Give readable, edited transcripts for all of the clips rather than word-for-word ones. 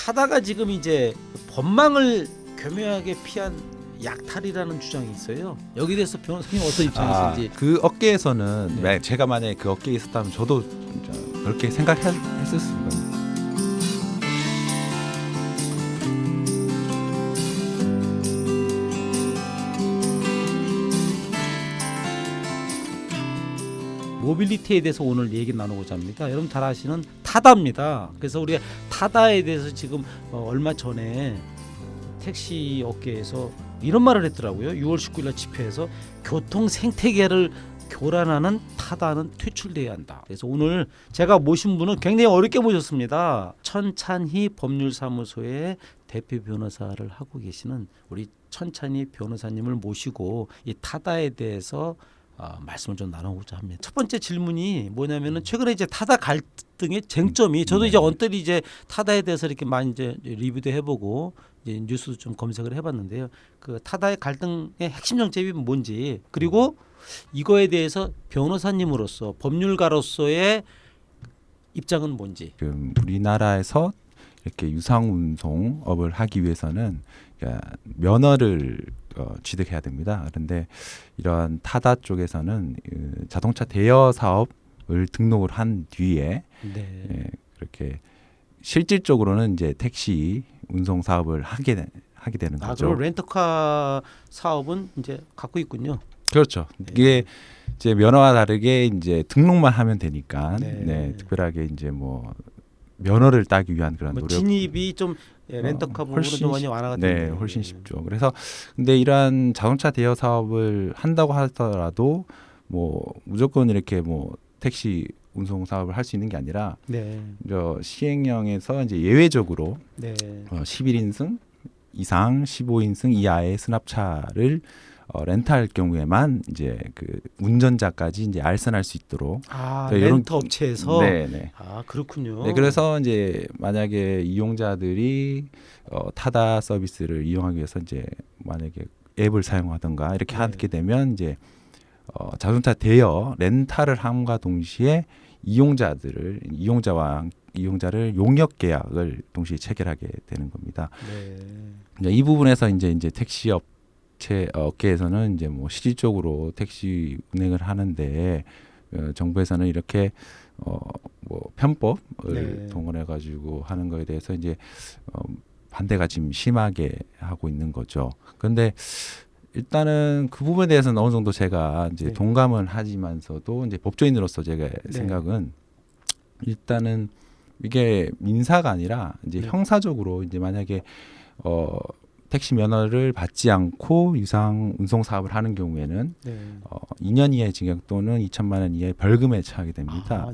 타다가 지금 이제 법망을 교묘하게 피한 약탈이라는 주장이 있어요. 여기 대해서 변호사님 어떤 입장이신지. 그 업계에서는 네. 제가 만약에 그 업계에 있었다면 저도 진짜 그렇게 생각했었습니다. 모빌리티에 대해서 오늘 얘기 나누고자 합니다. 여러분 잘 아시는 타다입니다. 그래서 우리가 타다에 대해서 지금 얼마 전에 택시 업계에서 이런 말을 했더라고요. 6월 19일 날 집회에서 교통 생태계를 교란하는 타다는 퇴출돼야 한다. 그래서 오늘 제가 모신 분은 굉장히 어렵게 모셨습니다. 천찬희 법률사무소의 대표 변호사를 하고 계시는 우리 천찬희 변호사님을 모시고 이 타다에 대해서 말씀을 좀 나누고자 합니다. 첫 번째 질문이 뭐냐면은 최근에 이제 타다 갈등의 쟁점이 저도 이제 언뜻 이제 타다에 대해서 이렇게 많이 이제 리뷰도 해보고 이제 뉴스도 좀 검색을 해봤는데요. 그 타다의 갈등의 핵심 정점이 뭔지 그리고 이거에 대해서 변호사님으로서 법률가로서의 입장은 뭔지. 지금 우리나라에서 이렇게 유상운송업을 하기 위해서는 그러니까 면허를 취득해야 됩니다. 그런데 이런 타다 쪽에서는 자동차 대여 사업을 등록을 한 뒤에 네. 그렇게 실질적으로는 이제 택시 운송 사업을 하게 되는 거죠. 그럼 렌터카 사업은 이제 갖고 있군요. 그렇죠. 이게 이제 면허와 다르게 이제 등록만 하면 되니까 네. 특별하게 이제 뭐 면허를 따기 위한 그런 뭐 노력. 진입이 좀 렌터카 부분은 좀 많이 완화가 네, 훨씬 쉽죠. 그래서 근데 이러한 자동차 대여 사업을 한다고 하더라도 뭐 무조건 이렇게 뭐 택시 운송 사업을 할 수 있는 게 아니라 네. 시행령에서 이제 예외적으로 네. 11인승 이상 15인승 이하의 수납차를 렌트할 경우에만 이제 그 운전자까지 이제 알선할 수 있도록 렌터 업체에서 네. 그렇군요. 네, 그래서 이제 만약에 이용자들이 타다 서비스를 이용하기 위해서 이제 만약에 앱을 사용하든가 이렇게 하게 되면 이제 자동차 대여 렌탈을 함과 동시에 이용자를 용역 계약을 동시에 체결하게 되는 겁니다. 네. 이제 이 부분에서 이제 택시 업계에서는 이제 뭐 실질적으로 택시 운행을 하는데 정부에서는 이렇게 뭐 편법을 동원해 가지고 하는 거에 대해서 이제 반대가 지금 심하게 하고 있는 거죠. 그런데 일단은 그 부분에 대해서는 어느 정도 제가 이제 동감은 하지만서도 이제 법조인으로서 제가 생각은 일단은 이게 민사가 아니라 이제 형사적으로 이제 만약에 택시 면허를 받지 않고 유상 운송 사업을 하는 경우에는 2년 이하의 징역 또는 2천만 원 이하의 벌금에 처하게 됩니다.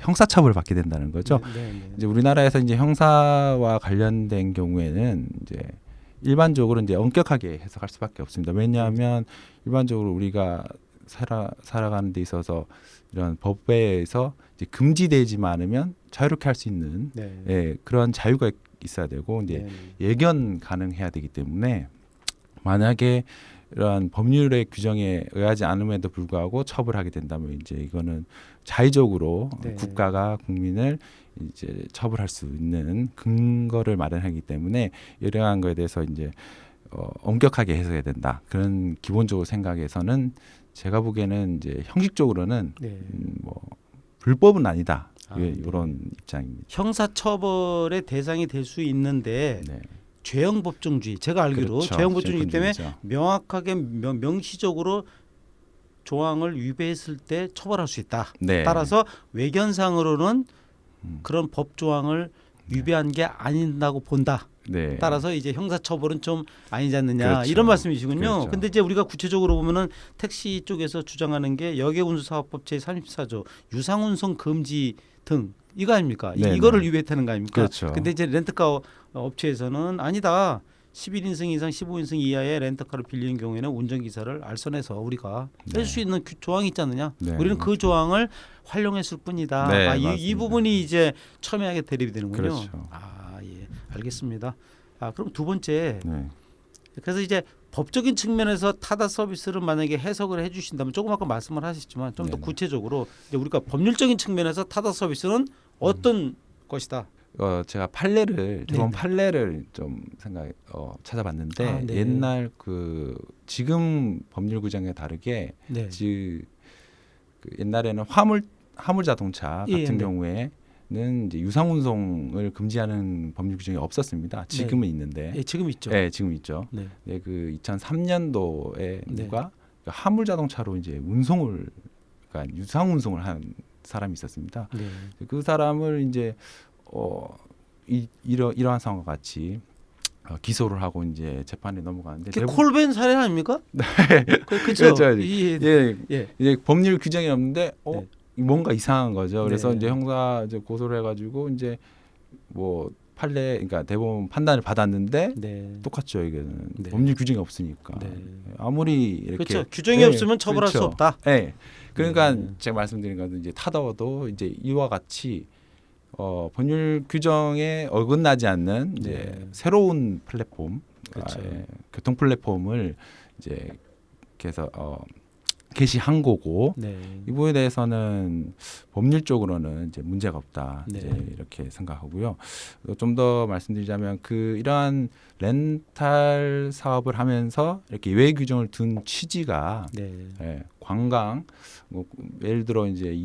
형사처벌을 받게 된다는 거죠. 이제 우리나라에서 이제 형사와 관련된 경우에는 이제 일반적으로 이제 엄격하게 해석할 수밖에 없습니다. 왜냐하면 일반적으로 우리가 살아가는 데 있어서 이런 법에서 이제 금지되지만 않으면 자유롭게 할 수 있는 그런 자유가 있어야 되고 이제 예견 가능해야 되기 때문에 만약에 이러한 법률의 규정에 의하지 않음에도 불구하고 처벌하게 된다면 이제 이거는 자의적으로 국가가 국민을 이제 처벌할 수 있는 근거를 마련하기 때문에 이러한 거에 대해서 이제 엄격하게 해석해야 된다. 그런 기본적으로 생각에서는 제가 보기에는 이제 형식적으로는 뭐 불법은 아니다. 이런 입장입니다. 형사처벌의 대상이 될 수 있는데 죄형법정주의 제가 알기로 죄형법정주의 때문에 명확하게 명시적으로 조항을 위배했을 때 처벌할 수 있다. 따라서 외견상으로는 그런 법 조항을 위배한 게 아닌다고 본다. 따라서 이제 형사처벌은 좀 아니지 않느냐 이런 말씀이시군요. 근데 이제 우리가 구체적으로 보면은 택시 쪽에서 주장하는 게 여객운수사업법 제34조 유상운송 금지 등 이거 아닙니까? 이거를 위배했다는 거 아닙니까? 근데 이제 렌터카 업체에서는 아니다. 11인승 이상 15인승 이하의 렌터카를 빌리는 경우에는 운전기사를 알선해서 우리가 뺄 수 있는 조항이 있지 않느냐. 우리는 그 조항을 활용했을 뿐이다. 이 부분이 이제 첨예하게 대립이 되는군요. 알겠습니다. 그럼 두 번째. 그래서 이제 법적인 측면에서 타다 서비스를 만약에 해석을 해주신다면 조금 아까 말씀을 하셨지만 좀 더 구체적으로 이제 우리가 법률적인 측면에서 타다 서비스는 어떤 것이다. 제가 판례를 대법원 네네. 판례를 좀 찾아봤는데 네. 옛날 그 지금 법률 규정에 다르게 네. 그 옛날에는 화물 자동차 예, 같은 네. 경우에는 이제 유상 운송을 금지하는 법률 규정이 없었습니다. 지금은 있는데. 예, 지금 있죠. 네, 지금 있죠. 네. 네, 그 2003년도에 네. 누가 화물 자동차로 이제 운송을 그러니까 유상 운송을 한 사람이 있었습니다. 네. 그 사람을 이제 이러한 상황과 같이 기소를 하고 이제 재판에 넘어가는데 그게 콜벤 사례 아닙니까? 네. 그렇죠. 그렇죠. 예. 이제 법률 규정이 없는데 네. 뭔가 이상한 거죠. 그래서 네. 이제 형사 이제 고소를 해가지고 이제 뭐 판례 그러니까 대법원 판단을 받았는데 네. 똑같죠. 이게는 네. 법률 규정이 없으니까 네. 아무리 이렇게 그렇죠. 규정이 네, 없으면 처벌할 그렇죠. 수 없다. 네. 그러니까 네. 제가 말씀드린 것은 이제 타다워도 이제 이와 같이 법률 규정에 어긋나지 않는 이제 네. 새로운 플랫폼, 그렇죠. 교통 플랫폼을 이제 그래서 게시한 거고 네. 이 부분에 대해서는 법률적으로는 이제 문제가 없다 네. 이제 이렇게 생각하고요. 좀 더 말씀드리자면 이러한 렌탈 사업을 하면서 이렇게 예외 규정을 둔 취지가 네. 관광 예를 들어 이제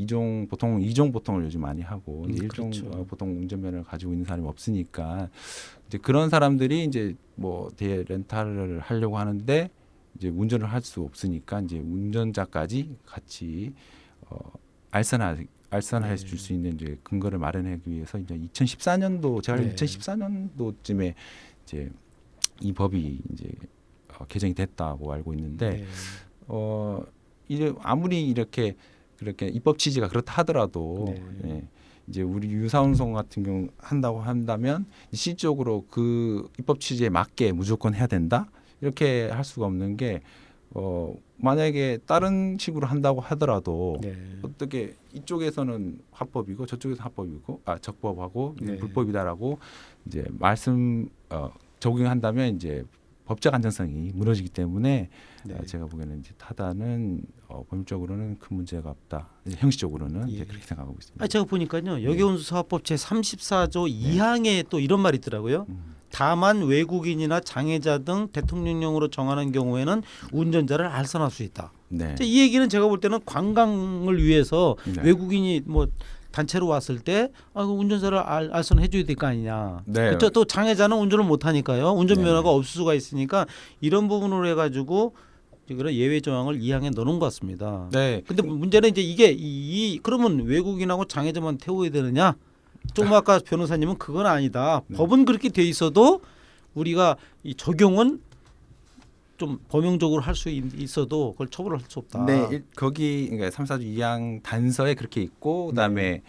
보통 보통을 요즘 많이 하고 이제 일종 그렇죠. 보통 운전면허를 가지고 있는 사람이 없으니까 이제 그런 사람들이 이제 뭐 렌탈을 하려고 하는데 이제 운전을 할 수 없으니까 이제 운전자까지 같이 알선해 줄 수 있는 이제 근거를 마련하기 위해서 이제 2014년도 제가 네. 2014년도쯤에 이제 이 법이 이제 개정이 됐다고 알고 있는데 아무리 이렇게 그렇게 입법 취지가 그렇다 하더라도 이제 우리 유사운송 같은 경우 한다고 한다면 실질적으로 그 입법 취지에 맞게 무조건 해야 된다 이렇게 할 수가 없는 게 만약에 다른 식으로 한다고 하더라도 어떻게 이쪽에서는 합법이고 저쪽에서 합법이고 적법하고 불법이다라고 이제 적용한다면 이제 법적 안정성이 무너지기 때문에 제가 보기에는 이제 타다는 법률적으로는 큰 문제가 없다. 형식적으로는 이제 그렇게 생각하고 있습니다. 제가 보니까요. 여객운수사업법 제 34조 2항에 또 이런 말이 있더라고요. 다만 외국인이나 장애자 등 대통령령으로 정하는 경우에는 운전자를 알선할 수 있다. 이 얘기는 제가 볼 때는 관광을 위해서 외국인이 뭐 단체로 왔을 때 운전자를 알선해 줘야 될 거 아니냐. 그렇죠. 또 장애자는 운전을 못 하니까요. 운전면허가 없을 수가 있으니까 이런 부분으로 해가지고 그런 예외 조항을 2항에 넣는 것 같습니다. 근데 문제는 이제 이게 그러면 외국인하고 장애자만 태워야 되느냐? 좀 아까 변호사님은 그건 아니다. 법은 그렇게 돼 있어도 우리가 이 적용은 좀 범용적으로 할 수 있어도 그걸 처벌할 수 없다. 거기 그러니까 34조 2항 단서에 그렇게 있고 그다음에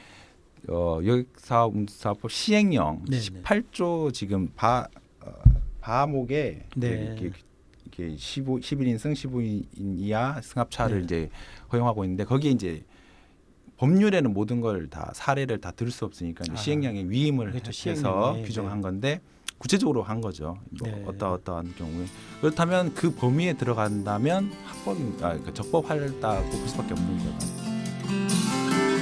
여객사업운수사업법 시행령 18조 지금 바목에 이렇게 11인승 15인 이하 승합차를 이제 허용하고 있는데 거기에 이제 법률에는 모든 걸 다 사례를 다 들을 수 없으니까 시행령에 위임을 해서 규정한 건데 구체적으로 한 거죠. 어떠한 경우에 그렇다면 그 범위에 들어간다면 적법하다고 볼 수밖에 없는 거다.